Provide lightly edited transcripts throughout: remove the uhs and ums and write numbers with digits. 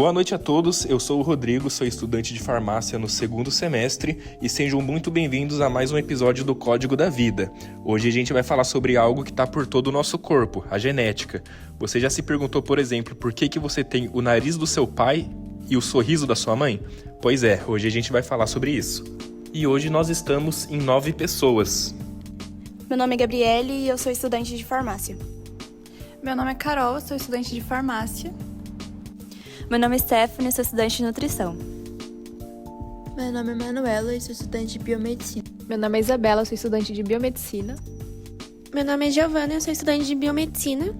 Boa noite a todos, eu sou o Rodrigo, sou estudante de farmácia no segundo semestre e sejam muito bem-vindos a mais um episódio do Código da Vida. Hoje a gente vai falar sobre algo que está por todo o nosso corpo, a genética. Você já se perguntou, por exemplo, por que você tem o nariz do seu pai e o sorriso da sua mãe? Pois é, hoje a gente vai falar sobre isso. E hoje nós estamos em 9 pessoas. Meu nome é Gabriele e eu sou estudante de farmácia. Meu nome é Carol, sou estudante de farmácia. Meu nome é Stephanie, sou estudante de nutrição. Meu nome é Manuela e sou estudante de biomedicina. Meu nome é Isabela, sou estudante de biomedicina. Meu nome é Giovana, eu sou estudante de biomedicina.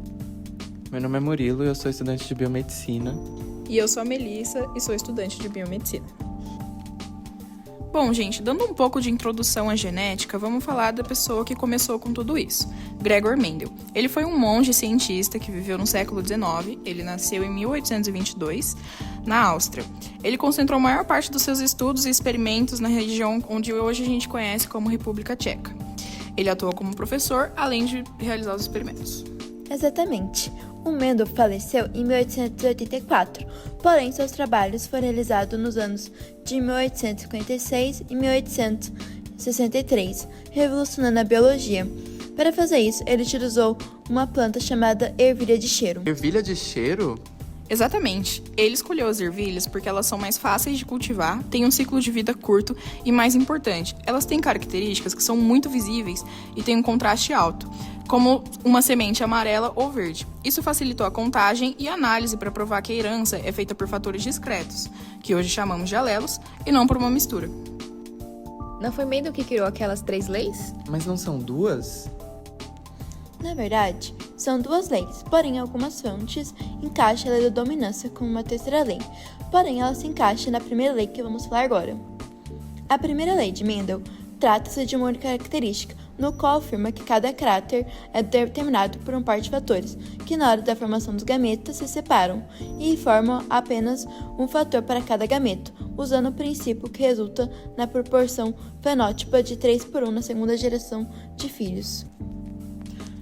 Meu nome é Murilo e eu sou estudante de biomedicina. E eu sou a Melissa e sou estudante de biomedicina. Bom, gente, dando um pouco de introdução à genética, vamos falar da pessoa que começou com tudo isso, Gregor Mendel. Ele foi um monge cientista que viveu no século XIX, ele nasceu em 1822, na Áustria. Ele concentrou a maior parte dos seus estudos e experimentos na região onde hoje a gente conhece como República Tcheca. Ele atuou como professor, além de realizar os experimentos. Exatamente. O Mendel faleceu em 1884, porém seus trabalhos foram realizados nos anos de 1856 e 1863, revolucionando a biologia. Para fazer isso, ele utilizou uma planta chamada ervilha de cheiro. Ervilha de cheiro? Exatamente. Ele escolheu as ervilhas porque elas são mais fáceis de cultivar, têm um ciclo de vida curto e, mais importante, elas têm características que são muito visíveis e têm um contraste alto, como uma semente amarela ou verde. Isso facilitou a contagem e análise para provar que a herança é feita por fatores discretos, que hoje chamamos de alelos, e não por uma mistura. Não foi Mendel que criou aquelas 3 leis? Mas não são duas? Na verdade, são 2 leis, porém algumas fontes encaixam a lei da dominância como uma terceira lei, porém ela se encaixa na primeira lei que vamos falar agora. A primeira lei de Mendel trata-se de uma única característica, no qual afirma que cada caráter é determinado por um par de fatores, que na hora da formação dos gametas se separam e formam apenas um fator para cada gameto, usando o princípio que resulta na proporção fenótipa de 3:1 na segunda geração de filhos.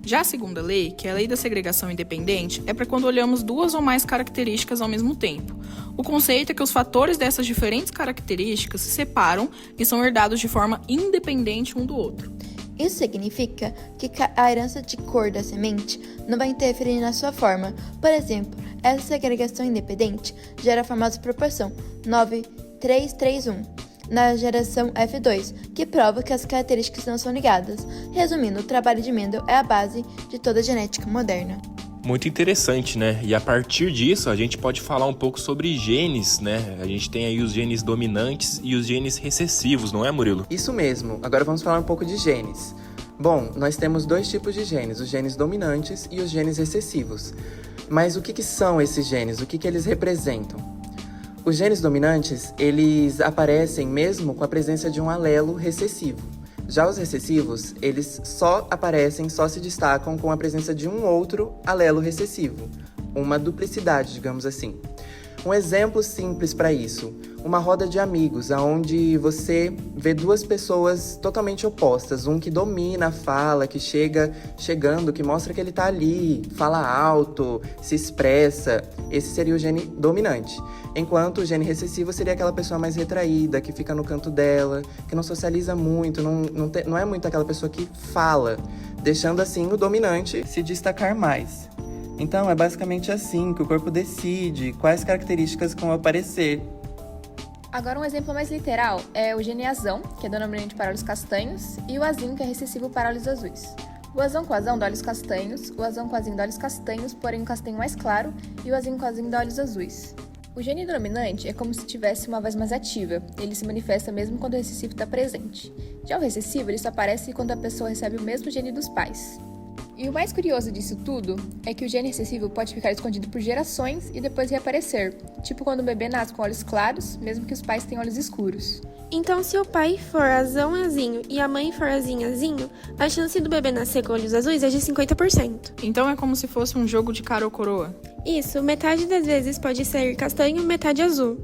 Já a segunda lei, que é a lei da segregação independente, é para quando olhamos 2 ou mais características ao mesmo tempo. O conceito é que os fatores dessas diferentes características se separam e são herdados de forma independente um do outro. Isso significa que a herança de cor da semente não vai interferir na sua forma. Por exemplo, essa segregação independente gera a famosa proporção 9:3:1 na geração F2, que prova que as características não são ligadas. Resumindo, o trabalho de Mendel é a base de toda a genética moderna. Muito interessante, né? E a partir disso, a gente pode falar um pouco sobre genes, né? A gente tem aí os genes dominantes e os genes recessivos, não é, Murilo? Isso mesmo. Agora vamos falar um pouco de genes. Bom, nós temos 2 tipos de genes, os genes dominantes e os genes recessivos. Mas o que são esses genes? O que eles representam? Os genes dominantes, eles aparecem mesmo com a presença de um alelo recessivo. Já os recessivos, eles só se destacam com a presença de um outro alelo recessivo, uma duplicidade, digamos assim. Um exemplo simples para isso, uma roda de amigos, onde você vê 2 pessoas totalmente opostas, um que domina a fala, que chegando, que mostra que ele está ali, fala alto, se expressa, esse seria o gene dominante. Enquanto o gene recessivo seria aquela pessoa mais retraída, que fica no canto dela, que não socializa muito, não é muito aquela pessoa que fala, deixando assim o dominante se destacar mais. Então, é basicamente assim que o corpo decide quais características vão aparecer. Agora um exemplo mais literal é o gene azão, que é dominante para olhos castanhos, e o azinho, que é recessivo para olhos azuis. O azão com azão dá olhos castanhos, o azão com azinho dá olhos castanhos, porém um castanho mais claro, e o azinho com azinho dá olhos azuis. O gene dominante é como se tivesse uma voz mais ativa, ele se manifesta mesmo quando o recessivo está presente. Já o recessivo, ele só aparece quando a pessoa recebe o mesmo gene dos pais. E o mais curioso disso tudo é que o gene recessivo pode ficar escondido por gerações e depois reaparecer, tipo quando o bebê nasce com olhos claros, mesmo que os pais tenham olhos escuros. Então, se o pai for azinho e a mãe for azinho, a chance do bebê nascer com olhos azuis é de 50%. Então é como se fosse um jogo de cara ou coroa? Isso, metade das vezes pode ser castanho, metade azul.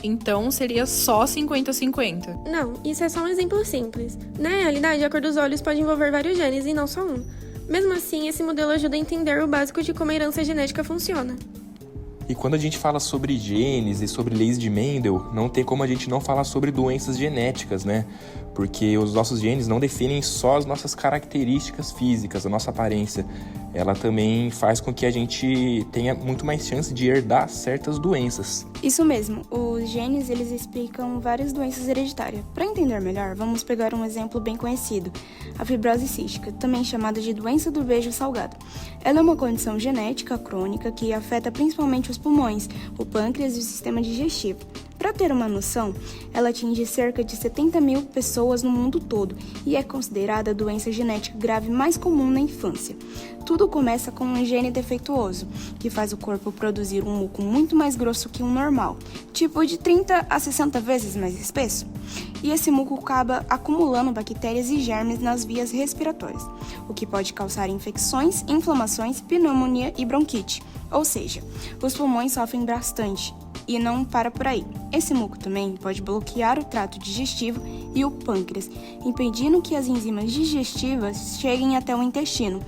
Então seria só 50-50? Não, isso é só um exemplo simples. Na realidade, a cor dos olhos pode envolver vários genes e não só um. Mesmo assim, esse modelo ajuda a entender o básico de como a herança genética funciona. E quando a gente fala sobre genes e sobre leis de Mendel, não tem como a gente não falar sobre doenças genéticas, né? Porque os nossos genes não definem só as nossas características físicas, a nossa aparência. Ela também faz com que a gente tenha muito mais chance de herdar certas doenças. Isso mesmo, os genes eles explicam várias doenças hereditárias. Para entender melhor, vamos pegar um exemplo bem conhecido, a fibrose cística, também chamada de doença do beijo salgado. Ela é uma condição genética crônica que afeta principalmente os pulmões, o pâncreas e o sistema digestivo. Para ter uma noção, ela atinge cerca de 70 mil pessoas no mundo todo e é considerada a doença genética grave mais comum na infância. Tudo começa com um gene defeituoso, que faz o corpo produzir um muco muito mais grosso que o normal, tipo de 30 a 60 vezes mais espesso. E esse muco acaba acumulando bactérias e germes nas vias respiratórias, o que pode causar infecções, inflamações, pneumonia e bronquite. Ou seja, os pulmões sofrem bastante. E não para por aí. Esse muco também pode bloquear o trato digestivo e o pâncreas, impedindo que as enzimas digestivas cheguem até o intestino.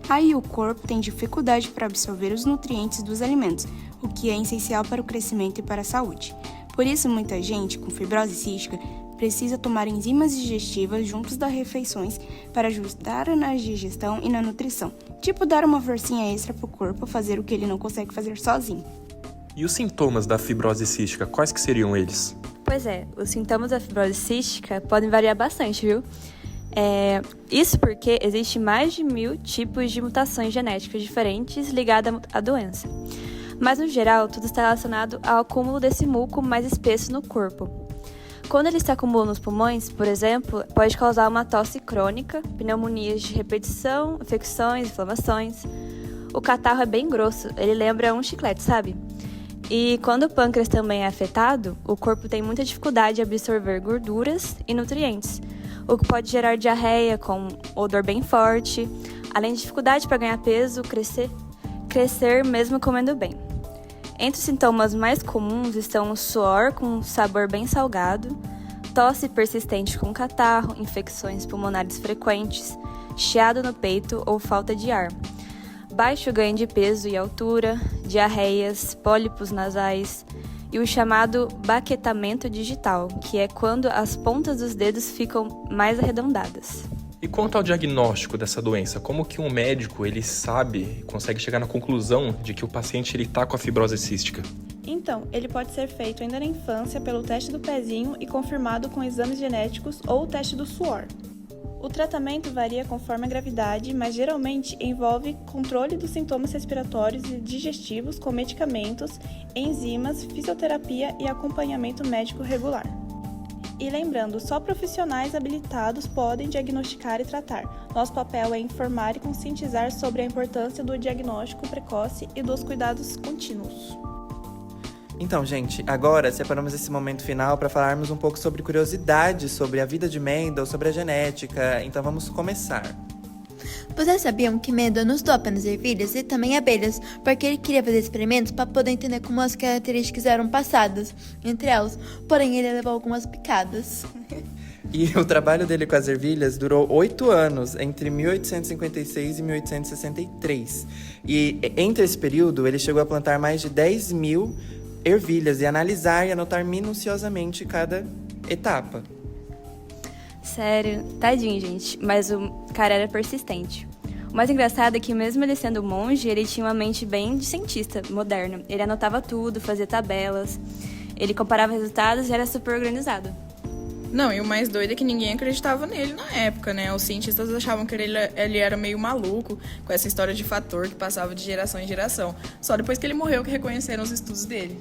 Aí o corpo tem dificuldade para absorver os nutrientes dos alimentos, o que é essencial para o crescimento e para a saúde. Por isso, muita gente com fibrose cística precisa tomar enzimas digestivas juntos das refeições para ajudar na digestão e na nutrição. Tipo dar uma forcinha extra para o corpo fazer o que ele não consegue fazer sozinho. E os sintomas da fibrose cística, quais que seriam eles? Pois é, os sintomas da fibrose cística podem variar bastante, viu? Isso porque existe mais de 1000 tipos de mutações genéticas diferentes ligadas à doença. Mas, no geral, tudo está relacionado ao acúmulo desse muco mais espesso no corpo. Quando ele se acumula nos pulmões, por exemplo, pode causar uma tosse crônica, pneumonias de repetição, infecções, inflamações. O catarro é bem grosso, ele lembra um chiclete, sabe? E quando o pâncreas também é afetado, o corpo tem muita dificuldade de absorver gorduras e nutrientes, o que pode gerar diarreia com odor bem forte, além de dificuldade para ganhar peso, crescer mesmo comendo bem. Entre os sintomas mais comuns estão o suor com sabor bem salgado, tosse persistente com catarro, infecções pulmonares frequentes, chiado no peito ou falta de ar, baixo ganho de peso e altura, diarreias, pólipos nasais e o chamado baquetamento digital, que é quando as pontas dos dedos ficam mais arredondadas. E quanto ao diagnóstico dessa doença, como que um médico ele sabe, consegue chegar na conclusão de que o paciente está com a fibrose cística? Então, ele pode ser feito ainda na infância pelo teste do pezinho e confirmado com exames genéticos ou o teste do suor. O tratamento varia conforme a gravidade, mas geralmente envolve controle dos sintomas respiratórios e digestivos com medicamentos, enzimas, fisioterapia e acompanhamento médico regular. E lembrando, só profissionais habilitados podem diagnosticar e tratar. Nosso papel é informar e conscientizar sobre a importância do diagnóstico precoce e dos cuidados contínuos. Então, gente, agora separamos esse momento final para falarmos um pouco sobre curiosidades sobre a vida de Mendel, sobre a genética. Então vamos começar. Vocês sabiam que Mendel não estudou apenas ervilhas e também abelhas, porque ele queria fazer experimentos para poder entender como as características eram passadas entre elas, porém ele levou algumas picadas. E o trabalho dele com as ervilhas durou 8 anos, entre 1856 e 1863. E entre esse período, ele chegou a plantar mais de 10 mil ervilhas e analisar e anotar minuciosamente cada etapa. Sério, tadinho, gente, mas o cara era persistente. O mais engraçado é que mesmo ele sendo monge, ele tinha uma mente bem de cientista, moderna. Ele anotava tudo, fazia tabelas, ele comparava resultados e era super organizado. Não, e o mais doido é que ninguém acreditava nele na época, né? Os cientistas achavam que ele era meio maluco com essa história de fator que passava de geração em geração. Só depois que ele morreu que reconheceram os estudos dele.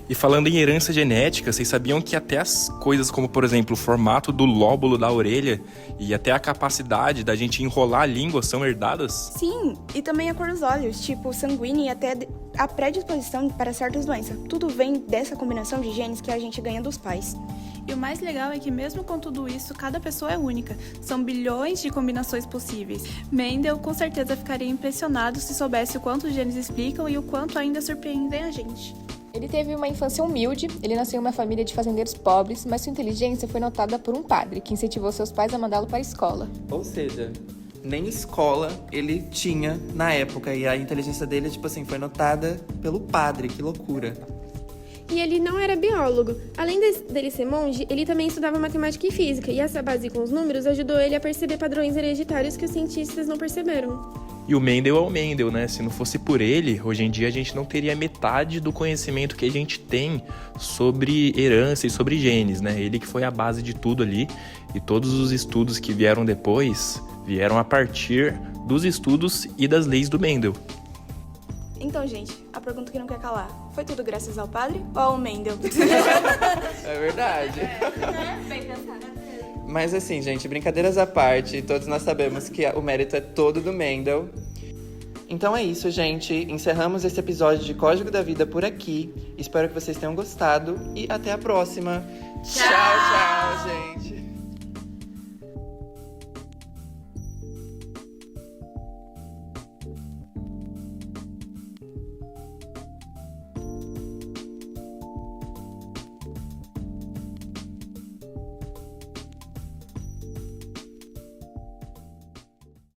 E falando em herança genética, vocês sabiam que até as coisas como, por exemplo, o formato do lóbulo da orelha e até a capacidade da gente enrolar a língua são herdadas? Sim, e também a cor dos olhos, tipo sanguínea e até a predisposição para certas doenças. Tudo vem dessa combinação de genes que a gente ganha dos pais. E o mais legal é que mesmo com tudo isso, cada pessoa é única. São bilhões de combinações possíveis. Mendel com certeza ficaria impressionado se soubesse o quanto os genes explicam e o quanto ainda surpreendem a gente. Ele teve uma infância humilde, ele nasceu em uma família de fazendeiros pobres, mas sua inteligência foi notada por um padre, que incentivou seus pais a mandá-lo para a escola. Ou seja, nem escola ele tinha na época. E a inteligência dele, tipo assim, foi notada pelo padre. Que loucura. E ele não era biólogo. Além dele ser monge, ele também estudava matemática e física. E essa base com os números ajudou ele a perceber padrões hereditários que os cientistas não perceberam. E o Mendel é o Mendel, né? Se não fosse por ele, hoje em dia a gente não teria metade do conhecimento que a gente tem sobre herança e sobre genes, né? Ele que foi a base de tudo ali. E todos os estudos que vieram depois vieram a partir dos estudos e das leis do Mendel. Então, gente, a pergunta que não quer calar. Foi tudo graças ao padre ou ao Mendel? É verdade. Mas assim, gente, brincadeiras à parte, todos nós sabemos que o mérito é todo do Mendel. Então é isso, gente. Encerramos esse episódio de Código da Vida por aqui. Espero que vocês tenham gostado e até a próxima. Tchau, tchau, gente.